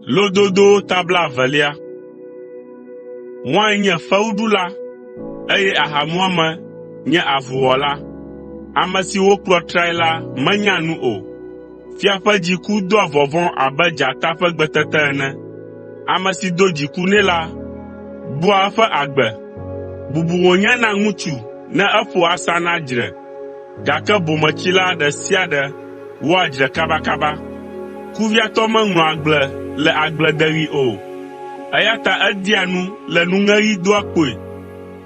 Lododo tabla velia. Mwa nye fewuɖula eye ahamuame nye avuwɔla. Ame si wokplɔ trae la menya nu o. Fia ƒe dziku doa vɔvɔ̃ abe dzata ƒe gbetete ene. Ame si do dziku nɛ la bua eƒe agbe. Bubu wònye na ŋutsu ne eƒo asa na dzre, gake bometsila ɖe sia ɖe wɔa dzre kabakaba. Kuviatɔ meŋlɔa agble le agbledeɣi o, eya ta edia nu le nuŋeɣi doa kpoe.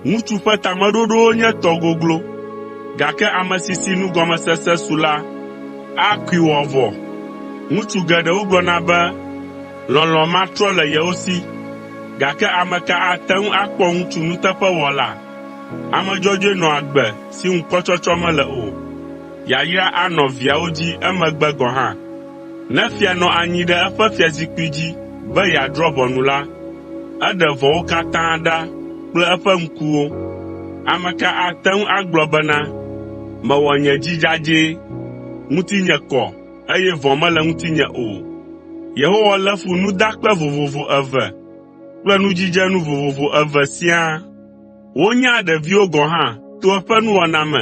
Ŋutsu ƒe tameɖoɖowo nye tɔ goglo, gake ame si si nugɔmesese su la akui wɔ vɔ. Ŋutsu geɖewo gblɔna be lɔlɔ̃ matrɔ le yewo si, gake ame ka ate ŋu akpɔ ŋutsu nuteƒewɔla? Ame dzɔdzɔe nɔ agbe si ŋu kpɔtsɔtsɔ mele o. Yayra anɔ viawo dzi emegbe gɔ̃ hã. Ne fia nɔ anyi ɖe eƒe fiazikpui dzi be yeadrɔ̃ ʋɔnu la, eɖe vɔwo katã ɖa kple eƒe ŋkuwo. Ame ka ate ŋu agblɔ bena mewɔ nye dzi dzadzɛ, ŋutinye kɔ, eye vɔ mele ŋutinye o? Yehowa lé fu nudakpe vovovo eve kple nudzidzenu vovovo eve siaa. Wonya ɖeviwo gɔ̃ hã to eƒe nuwɔna me,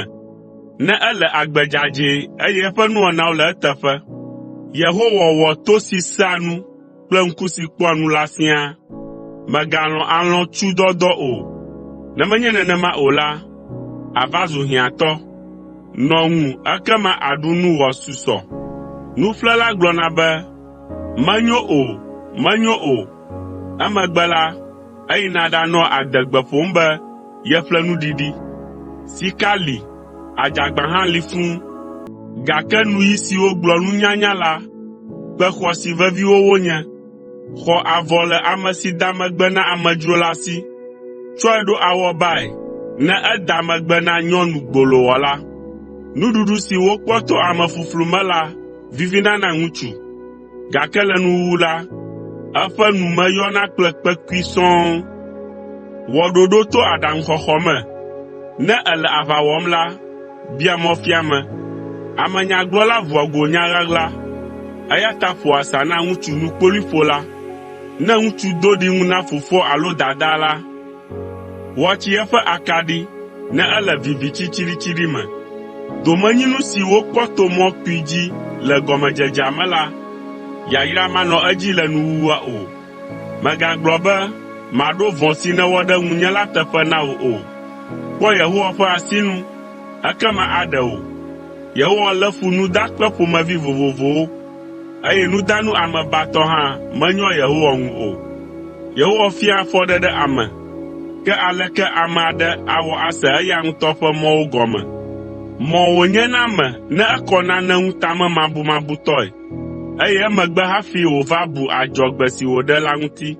ne ele agbe dzadzɛ eye eƒe nuwɔnawo le eteƒe. Yehowa wɔ to si sea nu kple ŋku si kpɔa nu la siaa. Mègalɔ̃ alɔ̃tsudɔdɔ o. Ne menye nenema o la, àva zu hiãtɔ. Nɔ ŋu ekema àɖu nu wòasusɔ. Nuƒlela gblɔna be, menyo o, menyo o. Emegbe la, eyina ɖanɔ adegbe ƒom be yeƒle nuɖiɖi. Sika li, adzagba hã li fũu, gake nuyi siwo gblɔ nunyanya la, kpe xɔasi veviwo wonye. Xɔ avɔ le ame si da megbe na amedzro la si, tsɔe ɖo awɔbae ne eda megbe na nyɔnu gbolowɔla. Nuɖuɖu si wokpɔ to ame fuflu me la vivina na ŋutsu, gake le nuwuwu la, eƒe nu me yɔna kple kpekui sɔŋ. Wɔ ɖoɖo to aɖaŋuxɔxɔ me. Ne ele aʋa wɔm la, bia mɔfiame. Amenyagblɔla vɔa go nya ɣaɣla, eya ta ƒo asa na ŋutsu nukpoliƒola. Ne ŋutsu do ɖi ŋu na fofoa alo dadaa la, woatsi eƒe akaɖi ne ele vivi tsitsiɖitsiɖi me. Domenyinu si wokpɔ to mɔkpui dzi le gɔmedzedzea me la, yayra manɔ edzi le nuwuwua o. Megagblɔ be maɖo vɔ̃ si nèwɔ ɖe ŋunye la teƒe na wò o. Kpɔ Yehowa ƒe asinu, ekema aɖe wò. Yehowa lé fu nudakpe ƒomevi vovovowo, eye nudanu amebatɔ hã menyɔ Yehowa ŋu o. Yehowa fia afɔɖeɖe ame, ke aleke ame aɖe awɔ ase eya ŋutɔ ƒe mɔwo gɔme? Mɔ wònye na ame ne ekɔ nane ŋu tamemabumabutɔe, eye emegbe hafi wòva bu adzɔgbe si wòɖe la ŋuti.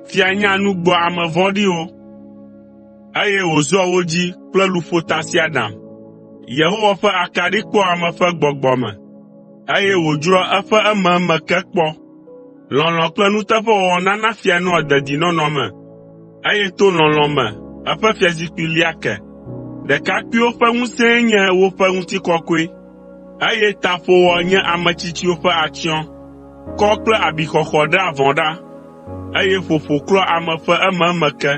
Fia nya nu gbɔ ame vɔ̃ɖiwo, eye wòzɔa wo dzi kple luƒo tasiaɖam. Yehowa ƒe akaɖi kpɔ ame ƒe gbɔgbɔ me, eye wòdzroa eƒe ememe ke kpɔ. Lɔlɔ̃ kple nuteƒewɔwɔ nana fia nɔa dedinɔnɔ me, eye to lɔlɔ̃ me eƒe fiazikpui lia ke. Ɖekakpuiwo ƒe ŋusẽe nye woƒe ŋutikɔkɔe, eye taƒowɔ nye ame tsitsiwo ƒe atsyɔ̃. Kɔ kple abixɔxɔ ɖea vɔ̃ ɖa, eye ƒoƒo klɔa ame ƒe ememe ke.